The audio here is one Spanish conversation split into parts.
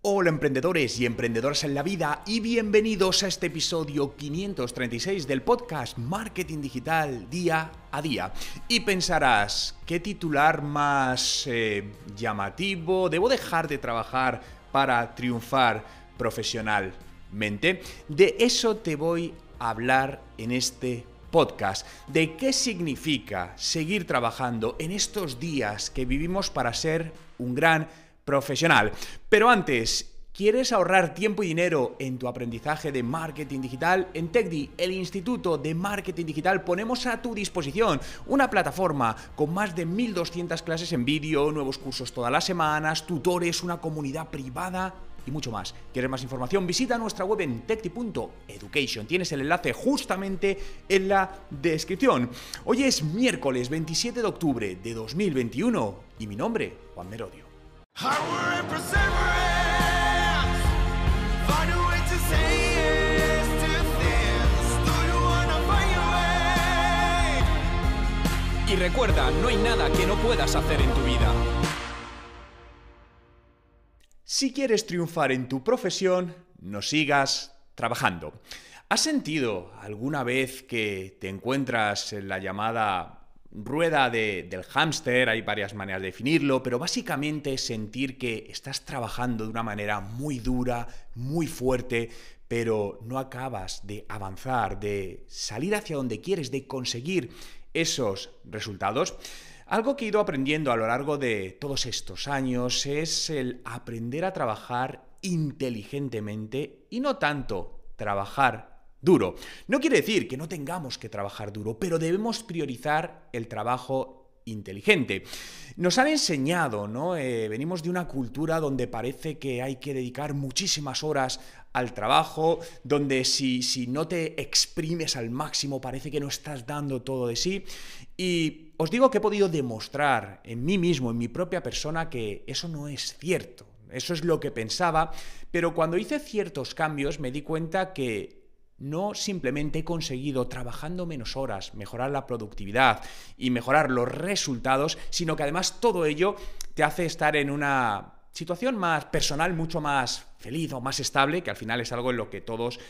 Hola emprendedores y emprendedoras en la vida y bienvenidos a este episodio 536 del podcast Marketing Digital Día a Día. Y pensarás, ¿qué titular más llamativo? ¿Debo dejar de trabajar para triunfar profesionalmente? De eso te voy a hablar en este podcast, de qué significa seguir trabajando en estos días que vivimos para ser un gran profesional. Pero antes, ¿quieres ahorrar tiempo y dinero en tu aprendizaje de marketing digital? En TechDi, el Instituto de Marketing Digital, ponemos a tu disposición una plataforma con más de 1200 clases en vídeo, nuevos cursos todas las semanas, tutores, una comunidad privada y mucho más. ¿Quieres más información? Visita nuestra web en techdi.education. Tienes el enlace justamente en la descripción. Hoy es miércoles 27 de octubre de 2021 y mi nombre, Juan Merodio. Y recuerda, no hay nada que no puedas hacer en tu vida. Si quieres triunfar en tu profesión, no sigas trabajando. ¿Has sentido alguna vez que te encuentras en la llamada rueda del hámster? Hay varias maneras de definirlo, pero básicamente es sentir que estás trabajando de una manera muy dura, muy fuerte, pero no acabas de avanzar, de salir hacia donde quieres, de conseguir esos resultados. Algo que he ido aprendiendo a lo largo de todos estos años es el aprender a trabajar inteligentemente y no tanto trabajar duro. No quiere decir que no tengamos que trabajar duro, pero debemos priorizar el trabajo inteligente. Nos han enseñado, ¿no? Venimos de una cultura donde parece que hay que dedicar muchísimas horas al trabajo, donde si no te exprimes al máximo parece que no estás dando todo de sí. Y os digo que he podido demostrar en mí mismo, en mi propia persona, que eso no es cierto. Eso es lo que pensaba, pero cuando hice ciertos cambios me di cuenta que no simplemente he conseguido, trabajando menos horas, mejorar la productividad y mejorar los resultados, sino que además todo ello te hace estar en una situación más personal, mucho más feliz o más estable, que al final es algo en lo que todos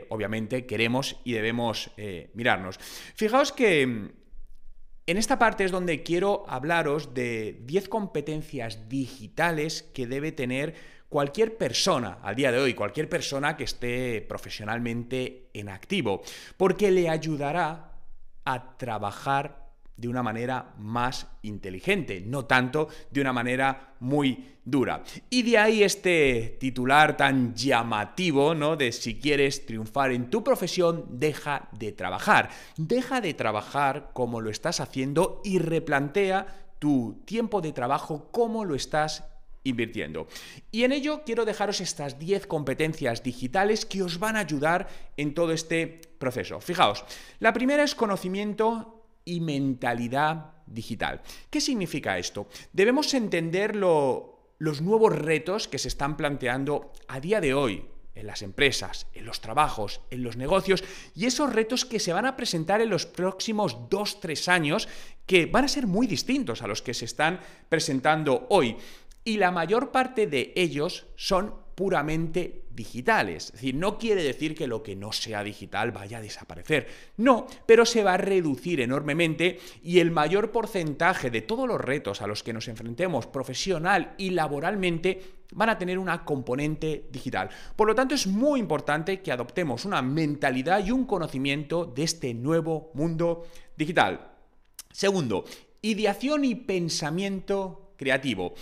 obviamente queremos y debemos mirarnos. Fijaos que en esta parte es donde quiero hablaros de 10 competencias digitales que debe tener cualquier persona al día de hoy, cualquier persona que esté profesionalmente en activo, porque le ayudará a trabajar de una manera más inteligente, no tanto de una manera muy dura. Y de ahí este titular tan llamativo, ¿no? De si quieres triunfar en tu profesión, deja de trabajar. Deja de trabajar como lo estás haciendo y replantea tu tiempo de trabajo, cómo lo estás invirtiendo. Y en ello quiero dejaros estas 10 competencias digitales que os van a ayudar en todo este proceso. Fijaos, la primera es conocimiento y mentalidad digital. ¿Qué significa esto? Debemos entender los nuevos retos que se están planteando a día de hoy en las empresas, en los trabajos, en los negocios, y esos retos que se van a presentar en los próximos 2-3 años, que van a ser muy distintos a los que se están presentando hoy. Y la mayor parte de ellos son puramente digitales. Es decir, no quiere decir que lo que no sea digital vaya a desaparecer. No, pero se va a reducir enormemente y el mayor porcentaje de todos los retos a los que nos enfrentemos profesional y laboralmente van a tener una componente digital. Por lo tanto, es muy importante que adoptemos una mentalidad y un conocimiento de este nuevo mundo digital. Segundo, ideación y pensamiento creativo.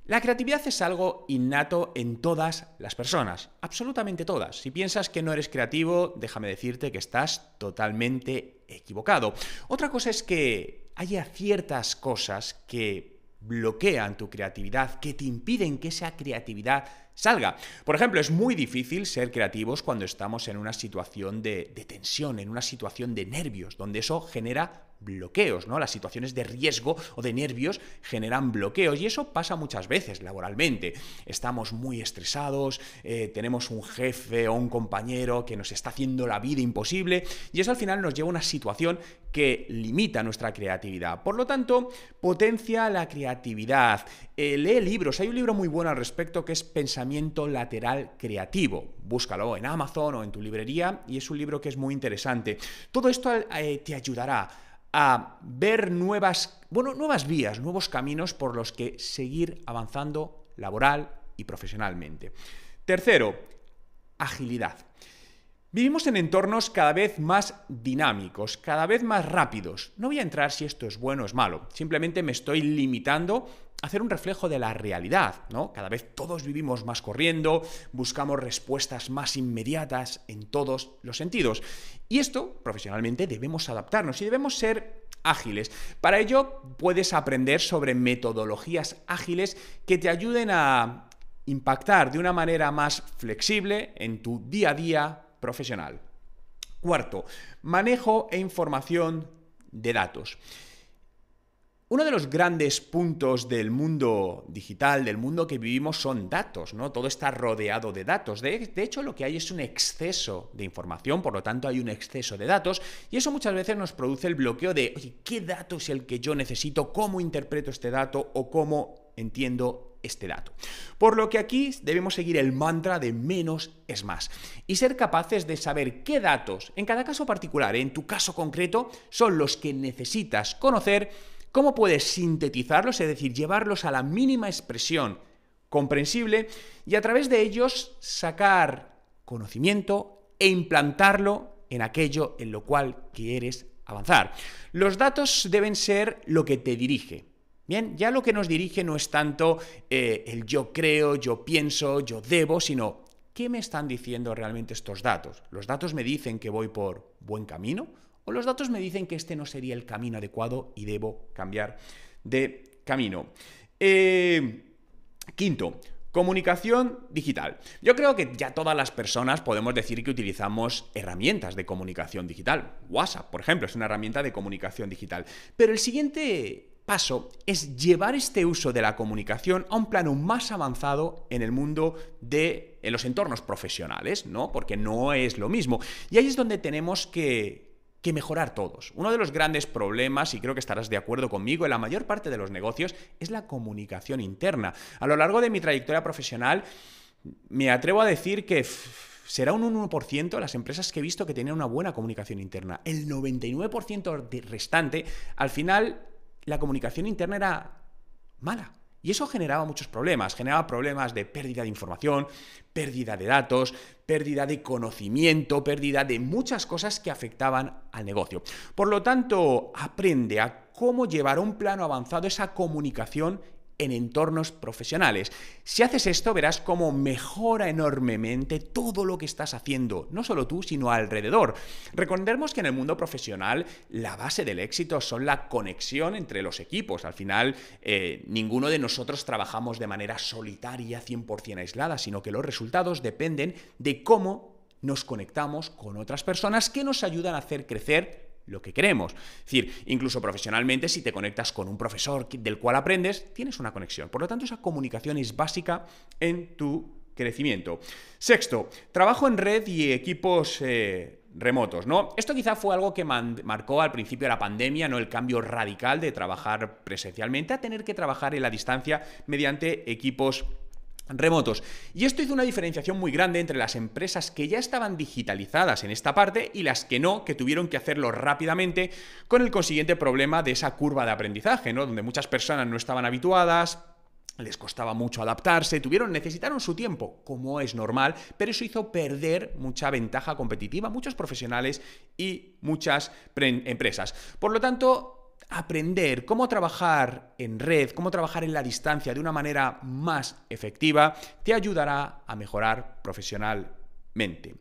La creatividad es algo innato en todas las personas, absolutamente todas. Si piensas que no eres creativo, déjame decirte que estás totalmente equivocado. Otra cosa es que haya ciertas cosas que bloquean tu creatividad, que te impiden que esa creatividad salga. Por ejemplo, es muy difícil ser creativos cuando estamos en una situación de tensión, en una situación de nervios, donde eso genera bloqueos, ¿no? Las situaciones de riesgo o de nervios generan bloqueos y eso pasa muchas veces laboralmente. Estamos muy estresados, tenemos un jefe o un compañero que nos está haciendo la vida imposible y eso al final nos lleva a una situación que limita nuestra creatividad. Por lo tanto, potencia la creatividad. Lee libros. Hay un libro muy bueno al respecto que es Pensamiento Lateral Creativo. Búscalo en Amazon o en tu librería y es un libro que es muy interesante. Todo esto te ayudará a ver nuevas vías, nuevos caminos por los que seguir avanzando laboral y profesionalmente. Tercero, agilidad. Vivimos en entornos cada vez más dinámicos, cada vez más rápidos. No voy a entrar si esto es bueno o es malo, simplemente me estoy limitando a hacer un reflejo de la realidad, ¿no? Cada vez todos vivimos más corriendo, buscamos respuestas más inmediatas en todos los sentidos. Y esto, profesionalmente, debemos adaptarnos y debemos ser ágiles. Para ello, puedes aprender sobre metodologías ágiles que te ayuden a impactar de una manera más flexible en tu día a día profesional. Cuarto, manejo e información de datos. Uno de los grandes puntos del mundo digital, del mundo que vivimos, son datos, ¿no? Todo está rodeado de datos. De hecho, lo que hay es un exceso de información, por lo tanto hay un exceso de datos, y eso muchas veces nos produce el bloqueo de, oye, ¿qué dato es el que yo necesito? ¿Cómo interpreto este dato? ¿O cómo entiendo este dato? Por lo que aquí debemos seguir el mantra de menos es más y ser capaces de saber qué datos, en cada caso particular, en tu caso concreto, son los que necesitas conocer, cómo puedes sintetizarlos, es decir, llevarlos a la mínima expresión comprensible y a través de ellos sacar conocimiento e implantarlo en aquello en lo cual quieres avanzar. Los datos deben ser lo que te dirige. Bien, ya lo que nos dirige no es tanto el yo creo, yo pienso, yo debo, sino ¿qué me están diciendo realmente estos datos? ¿Los datos me dicen que voy por buen camino? ¿O los datos me dicen que este no sería el camino adecuado y debo cambiar de camino? Quinto, comunicación digital. Yo creo que ya todas las personas podemos decir que utilizamos herramientas de comunicación digital. WhatsApp, por ejemplo, es una herramienta de comunicación digital. Pero el siguiente paso es llevar este uso de la comunicación a un plano más avanzado en el mundo en los entornos profesionales, ¿no? Porque no es lo mismo. Y ahí es donde tenemos que mejorar todos. Uno de los grandes problemas, y creo que estarás de acuerdo conmigo, en la mayor parte de los negocios, es la comunicación interna. A lo largo de mi trayectoria profesional, me atrevo a decir que será un 1% las empresas que he visto que tenían una buena comunicación interna. El 99% restante, al final, la comunicación interna era mala. Y eso generaba muchos problemas. Generaba problemas de pérdida de información, pérdida de datos, pérdida de conocimiento, pérdida de muchas cosas que afectaban al negocio. Por lo tanto, aprende a cómo llevar a un plano avanzado esa comunicación en entornos profesionales. Si haces esto, verás cómo mejora enormemente todo lo que estás haciendo, no solo tú, sino alrededor. Recordemos que en el mundo profesional la base del éxito son la conexión entre los equipos. Al final, ninguno de nosotros trabajamos de manera solitaria, 100% aislada, sino que los resultados dependen de cómo nos conectamos con otras personas que nos ayudan a hacer crecer lo que queremos. Es decir, incluso profesionalmente, si te conectas con un profesor del cual aprendes, tienes una conexión. Por lo tanto, esa comunicación es básica en tu crecimiento. Sexto, trabajo en red y equipos remotos, ¿no? Esto quizá fue algo que marcó al principio de la pandemia, ¿no? El cambio radical de trabajar presencialmente a tener que trabajar en la distancia mediante equipos remotos. Y esto hizo una diferenciación muy grande entre las empresas que ya estaban digitalizadas en esta parte y las que no, que tuvieron que hacerlo rápidamente, con el consiguiente problema de esa curva de aprendizaje, ¿no? Donde muchas personas no estaban habituadas, les costaba mucho adaptarse, necesitaron su tiempo, como es normal, pero eso hizo perder mucha ventaja competitiva a muchos profesionales y muchas empresas. Por lo tanto, aprender cómo trabajar en red, cómo trabajar en la distancia de una manera más efectiva, te ayudará a mejorar profesionalmente.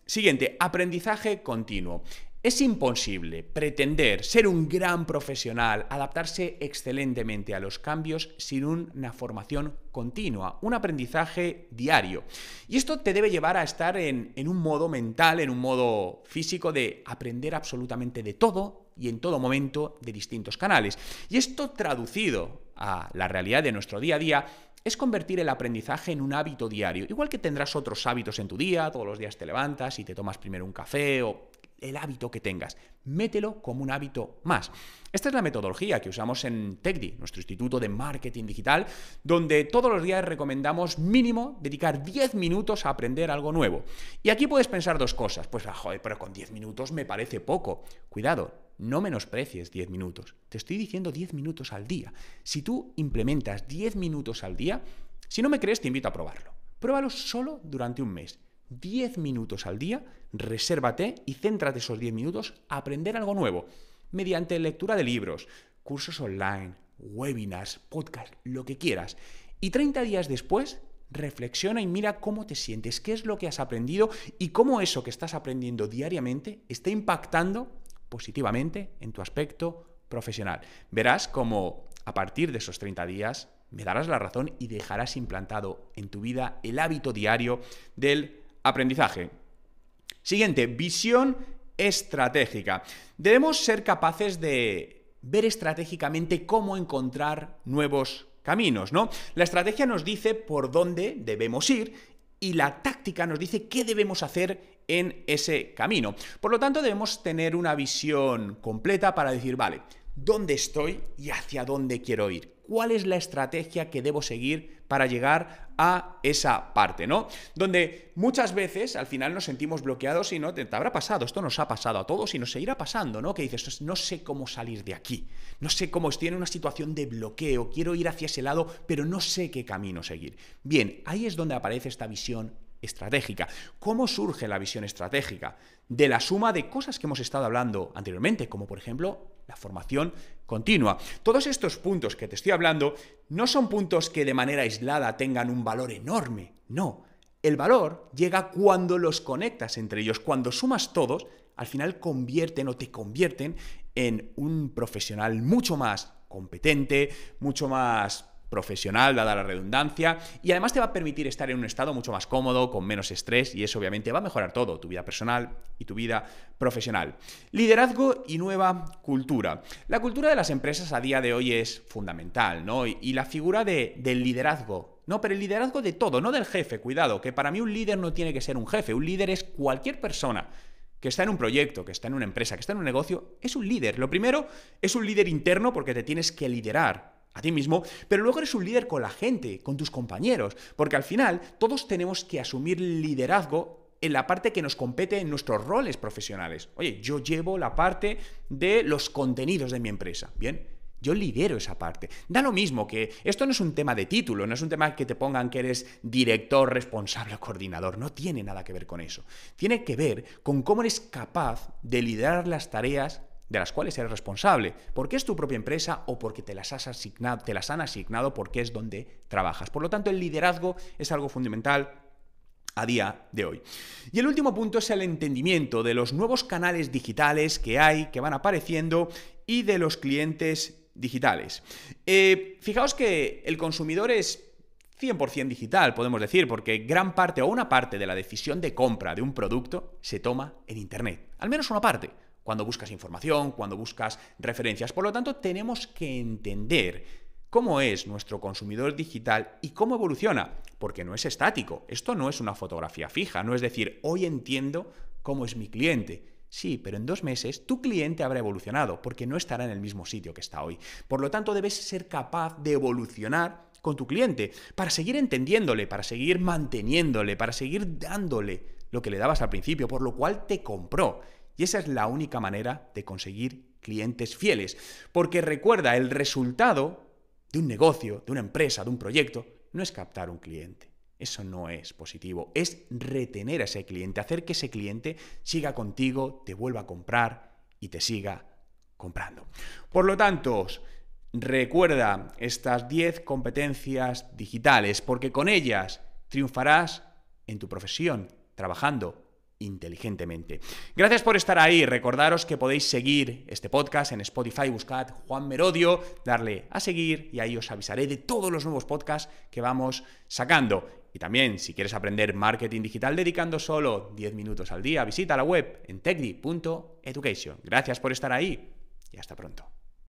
Siguiente, aprendizaje continuo. Es imposible pretender ser un gran profesional, adaptarse excelentemente a los cambios sin una formación continua, un aprendizaje diario. Y esto te debe llevar a estar en un modo mental, en un modo físico de aprender absolutamente de todo y en todo momento de distintos canales. Y esto traducido a la realidad de nuestro día a día es convertir el aprendizaje en un hábito diario. Igual que tendrás otros hábitos en tu día, todos los días te levantas y te tomas primero un café o el hábito que tengas. Mételo como un hábito más. Esta es la metodología que usamos en TechDi, nuestro instituto de marketing digital, donde todos los días recomendamos mínimo dedicar 10 minutos a aprender algo nuevo. Y aquí puedes pensar dos cosas. Pues, joder, pero con 10 minutos me parece poco. Cuidado, no menosprecies 10 minutos. Te estoy diciendo 10 minutos al día. Si tú implementas 10 minutos al día, si no me crees, te invito a probarlo. Pruébalo solo durante un mes. 10 minutos al día, resérvate y céntrate esos 10 minutos a aprender algo nuevo, mediante lectura de libros, cursos online, webinars, podcasts, lo que quieras. Y 30 días después, reflexiona y mira cómo te sientes, qué es lo que has aprendido y cómo eso que estás aprendiendo diariamente está impactando positivamente en tu aspecto profesional. Verás cómo a partir de esos 30 días me darás la razón y dejarás implantado en tu vida el hábito diario del aprendizaje. Siguiente, visión estratégica. Debemos ser capaces de ver estratégicamente cómo encontrar nuevos caminos, ¿no? La estrategia nos dice por dónde debemos ir y la táctica nos dice qué debemos hacer en ese camino. Por lo tanto, debemos tener una visión completa para decir, vale, ¿dónde estoy y hacia dónde quiero ir? ¿Cuál es la estrategia que debo seguir para llegar a esa parte, ¿no? Donde muchas veces al final nos sentimos bloqueados y no te habrá pasado, esto nos ha pasado a todos y nos seguirá pasando, ¿no? Que dices, no sé cómo salir de aquí, no sé cómo estoy en una situación de bloqueo, quiero ir hacia ese lado, pero no sé qué camino seguir. Bien, ahí es donde aparece esta visión estratégica. ¿Cómo surge la visión estratégica? De la suma de cosas que hemos estado hablando anteriormente, como por ejemplo la formación continua. Todos estos puntos que te estoy hablando no son puntos que de manera aislada tengan un valor enorme, no. El valor llega cuando los conectas entre ellos, cuando sumas todos, al final te convierten en un profesional mucho más competente, mucho más profesional, dada la redundancia, y además te va a permitir estar en un estado mucho más cómodo, con menos estrés, y eso obviamente va a mejorar todo, tu vida personal y tu vida profesional. Liderazgo y nueva cultura. La cultura de las empresas a día de hoy es fundamental, ¿no? Y la figura del liderazgo, no, pero el liderazgo de todo, no del jefe, cuidado, que para mí un líder no tiene que ser un jefe, un líder es cualquier persona que está en un proyecto, que está en una empresa, que está en un negocio, es un líder. Lo primero es un líder interno porque te tienes que liderar a ti mismo, pero luego eres un líder con la gente, con tus compañeros, porque al final todos tenemos que asumir liderazgo en la parte que nos compete en nuestros roles profesionales. Oye, yo llevo la parte de los contenidos de mi empresa, ¿bien? Yo lidero esa parte. Da lo mismo que esto no es un tema de título, no es un tema que te pongan que eres director, responsable o coordinador, no tiene nada que ver con eso. Tiene que ver con cómo eres capaz de liderar las tareas de las cuales eres responsable, porque es tu propia empresa o porque te las han asignado porque es donde trabajas. Por lo tanto, el liderazgo es algo fundamental a día de hoy. Y el último punto es el entendimiento de los nuevos canales digitales que hay, que van apareciendo, y de los clientes digitales. Fijaos que el consumidor es 100% digital, podemos decir, porque gran parte o una parte de la decisión de compra de un producto se toma en Internet. Al menos una parte. Cuando buscas información, cuando buscas referencias. Por lo tanto, tenemos que entender cómo es nuestro consumidor digital y cómo evoluciona, porque no es estático. Esto no es una fotografía fija, no es decir, hoy entiendo cómo es mi cliente. Sí, pero en 2 meses tu cliente habrá evolucionado, porque no estará en el mismo sitio que está hoy. Por lo tanto, debes ser capaz de evolucionar con tu cliente para seguir entendiéndole, para seguir manteniéndole, para seguir dándole lo que le dabas al principio, por lo cual te compró. Y esa es la única manera de conseguir clientes fieles. Porque recuerda, el resultado de un negocio, de una empresa, de un proyecto, no es captar un cliente. Eso no es positivo. Es retener a ese cliente, hacer que ese cliente siga contigo, te vuelva a comprar y te siga comprando. Por lo tanto, recuerda estas 10 competencias digitales, porque con ellas triunfarás en tu profesión, trabajando inteligentemente. Gracias por estar ahí. Recordaros que podéis seguir este podcast en Spotify, buscad Juan Merodio, darle a seguir y ahí os avisaré de todos los nuevos podcasts que vamos sacando. Y también, si quieres aprender marketing digital dedicando solo 10 minutos al día, visita la web en techdi.education. Gracias por estar ahí y hasta pronto.